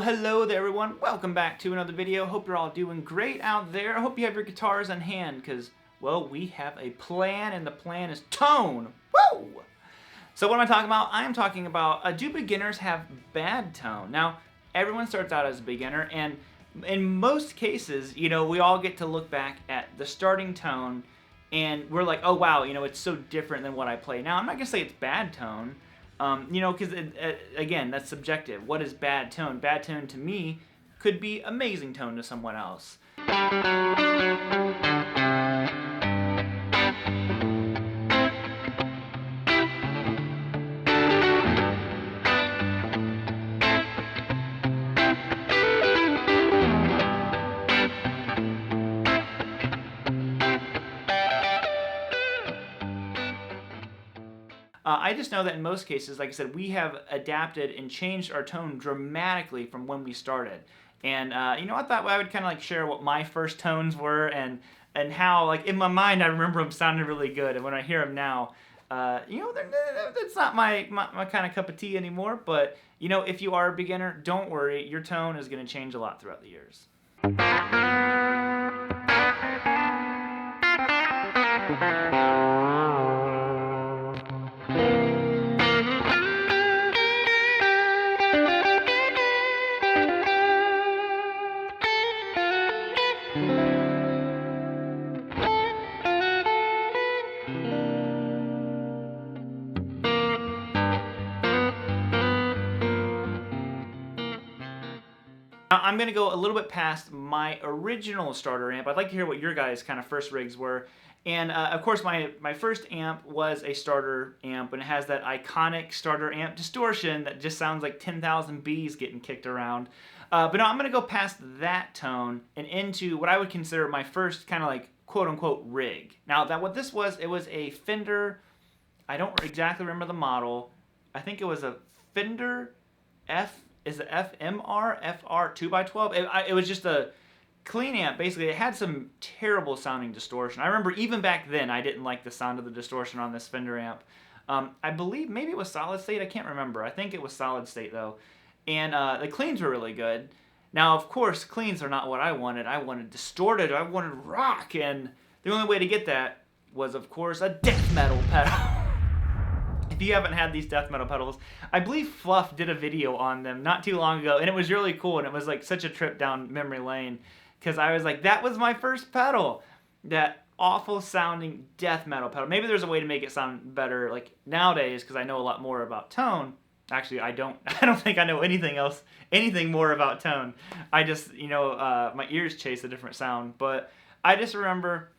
Well, hello there everyone. Welcome back to another video. Hope you're all doing great out there. I hope you have your guitars in hand because, well, we have a plan and the plan is tone. Woo! So what am I talking about? I'm talking about, do beginners have bad tone? Now, everyone starts out as a beginner, and in most cases, you know, we all get to look back at the starting tone and we're like, oh wow, you know, it's so different than what I play now. I'm not gonna say it's bad tone. You know, because again, that's subjective. What is bad tone? Bad tone to me could be amazing tone to someone else. I just know that in most cases, like I said, we have adapted and changed our tone dramatically from when we started. And you know, I thought I would kind of like share what my first tones were and how, like, in my mind, I remember them sounding really good. And when I hear them now, you know, that's not my kind of cup of tea anymore. But you know, if you are a beginner, don't worry, your tone is going to change a lot throughout the years. Now, I'm going to go a little bit past my original starter amp. I'd like to hear what your guys' kind of first rigs were. And of course, my first amp was a starter amp, and it has that iconic starter amp distortion that just sounds like 10,000 bees getting kicked around. But no, I'm going to go past that tone and into what I would consider my first kind of like quote-unquote rig. Now, that what this was, it was a Fender, I don't exactly remember the model. I think it was a Fender FMR FR 2x12. It was just a clean amp. Basically, it had some terrible sounding distortion. I remember even back then I didn't like the sound of the distortion on this Fender amp. I believe maybe it was solid state. I can't remember. I think it was solid state though. And the cleans were really good. Now, of course, cleans are not what I wanted. I wanted distorted. I wanted rock. And the only way to get that was, of course, a death metal pedal. If you haven't had these death metal pedals, I believe Fluff did a video on them not too long ago, and it was really cool, and it was like such a trip down memory lane, because I was like, that was my first pedal, that awful sounding death metal pedal. Maybe there's a way to make it sound better like nowadays, because I know a lot more about tone. Actually, I don't think I know anything more about tone. I just, you know, my ears chase a different sound. But I just remember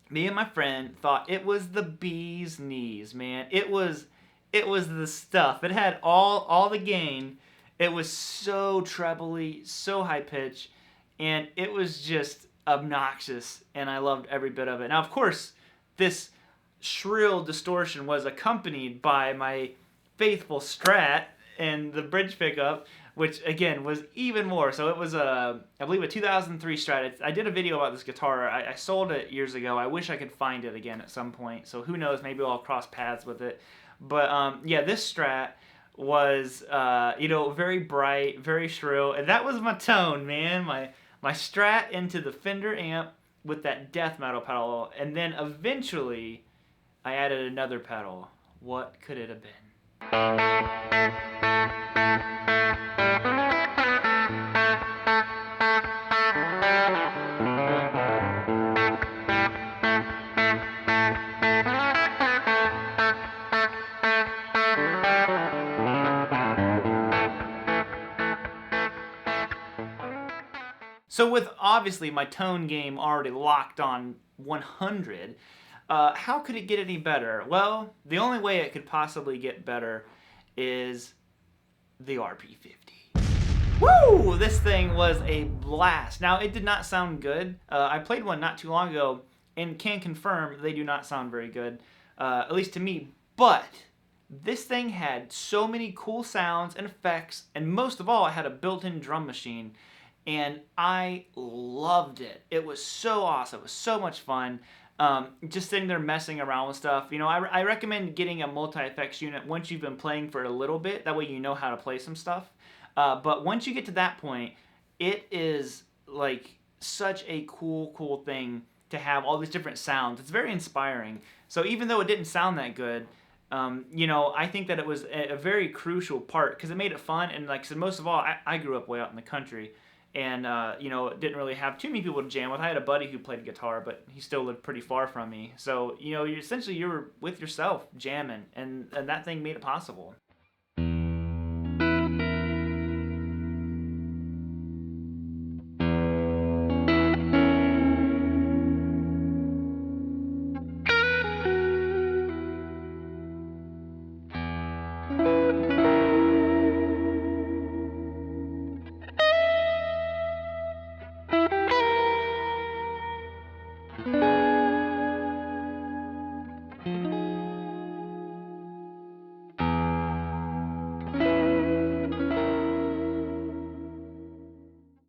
me and my friend thought it was the bee's knees, man. It was the stuff. It had all the gain. It was so trebly, so high pitch, and it was just obnoxious, and I loved every bit of it. Now, of course, this shrill distortion was accompanied by my faithful Strat and the bridge pickup, which again was even more. So it was I believe a 2003 Strat. I did a video about this guitar. I sold it years ago. I wish I could find it again at some point. So who knows? Maybe I'll cross paths with it. But yeah, this Strat was you know, very bright, very shrill, and that was my tone, man. My Strat into the Fender amp with that death metal pedal, and then eventually I added another pedal. What could it have been? So with obviously my tone game already locked on 100, how could it get any better? Well, the only way it could possibly get better is the RP50. Woo! This thing was a blast. Now, it did not sound good. I played one not too long ago and can confirm they do not sound very good, at least to me. But this thing had so many cool sounds and effects, and most of all, it had a built-in drum machine. And I loved it. It was so awesome. It was so much fun. Just sitting there messing around with stuff. You know, I recommend getting a multi-effects unit once you've been playing for a little bit. That way you know how to play some stuff. But once you get to that point, it is like such a cool thing to have all these different sounds. It's very inspiring. So even though it didn't sound that good, I think that it was a very crucial part because it made it fun. And like I said, most of all, I grew up way out in the country, and didn't really have too many people to jam with. I had a buddy who played guitar, but he still lived pretty far from me. So you were with yourself jamming, and that thing made it possible.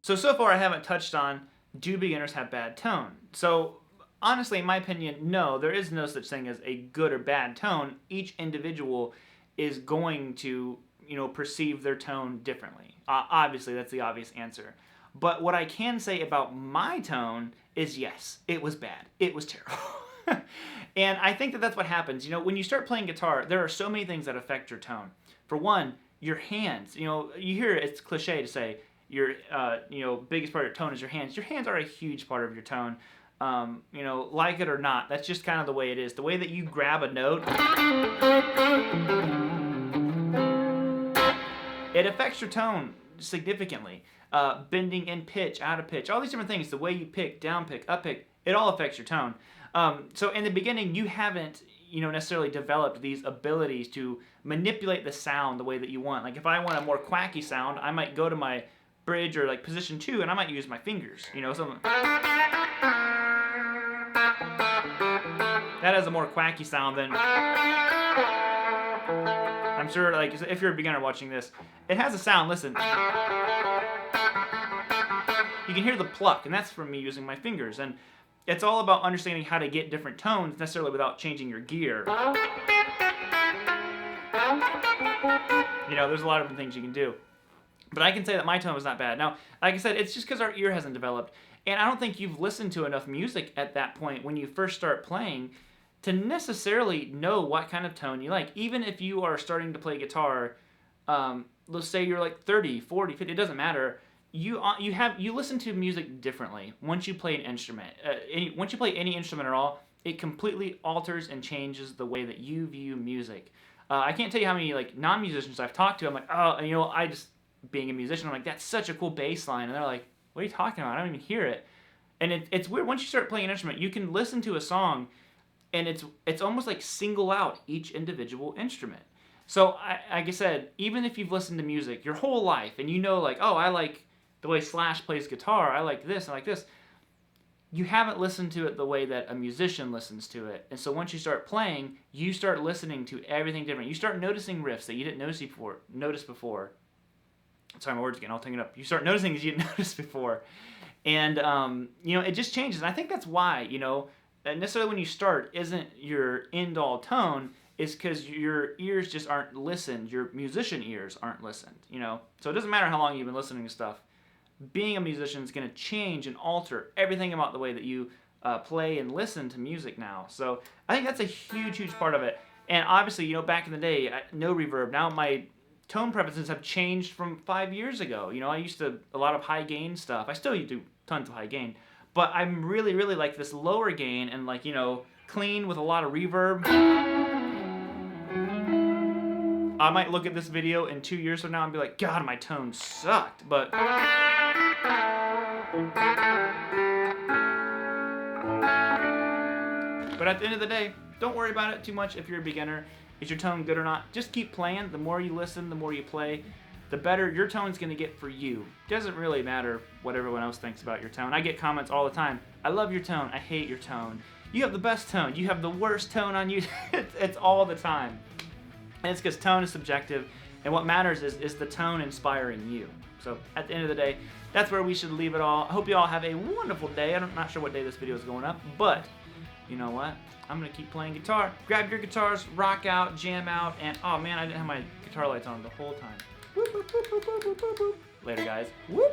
So far I haven't touched on, do beginners have bad tone? So honestly, in my opinion, no, there is no such thing as a good or bad tone. Each individual is going to, perceive their tone differently. Obviously, that's the obvious answer. But what I can say about my tone is yes, it was bad. It was terrible. And I think that that's what happens. When you start playing guitar, there are so many things that affect your tone. For one, your hands. You hear it's cliche to say, your biggest part of your tone is your hands. Your hands are a huge part of your tone. Like it or not, that's just kind of the way it is. The way that you grab a note, it affects your tone significantly. Bending in pitch, out of pitch, all these different things. The way you pick, down pick, up pick, it all affects your tone. So in the beginning, you haven't necessarily developed these abilities to manipulate the sound the way that you want. Like if I want a more quacky sound, I might go to my bridge or like position 2 and I might use my fingers, something. That has a more quacky sound than, I'm sure, like if you're a beginner watching this, it has a sound, listen. You can hear the pluck, and that's from me using my fingers. And it's all about understanding how to get different tones necessarily without changing your gear. There's a lot of different things you can do. But I can say that my tone was not bad. Now, like I said, it's just because our ear hasn't developed. And I don't think you've listened to enough music at that point when you first start playing to necessarily know what kind of tone you like. Even if you are starting to play guitar, let's say you're like 30, 40, 50, it doesn't matter. You listen to music differently once you play an instrument. Once you play any instrument at all, it completely alters and changes the way that you view music. I can't tell you how many like non-musicians I've talked to. I'm like, I just, being a musician, I'm like, that's such a cool bass line. And they're like, what are you talking about? I don't even hear it. And it's weird. Once you start playing an instrument, you can listen to a song, and it's almost like single out each individual instrument. So, like I said, even if you've listened to music your whole life, and like, oh, I like the way Slash plays guitar, I like this, I like this, you haven't listened to it the way that a musician listens to it. And so once you start playing, you start listening to everything different. You start noticing riffs that you didn't notice before. Sorry, my words getting all tangled up. You start noticing things you didn't notice before. And, it just changes. And I think that's why, necessarily when you start isn't your end-all tone, is because your ears just aren't listened. Your musician ears aren't listened, So it doesn't matter how long you've been listening to stuff. Being a musician is going to change and alter everything about the way that you play and listen to music now. So I think that's a huge part of it. And obviously, back in the day, no reverb. Now my tone preferences have changed from 5 years ago. I used to a lot of high gain stuff. I still do tons of high gain, but I'm really like this lower gain and like, clean with a lot of reverb. I might look at this video in 2 years from now and be like, God, my tone sucked, but at the end of the day, don't worry about it too much if you're a beginner. Is your tone good or not? Just keep playing. The more you listen, the more you play, the better your tone's going to get for you. It doesn't really matter what everyone else thinks about your tone. I get comments all the time. I love your tone. I hate your tone. You have the best tone. You have the worst tone on you. It's all the time. And it's because tone is subjective, and what matters is the tone inspiring you. So at the end of the day, that's where we should leave it all. I hope you all have a wonderful day. I'm not sure what day this video is going up, but you know what? I'm going to keep playing guitar. Grab your guitars, rock out, jam out, and oh man, I didn't have my guitar lights on the whole time. Later, guys. Whoop.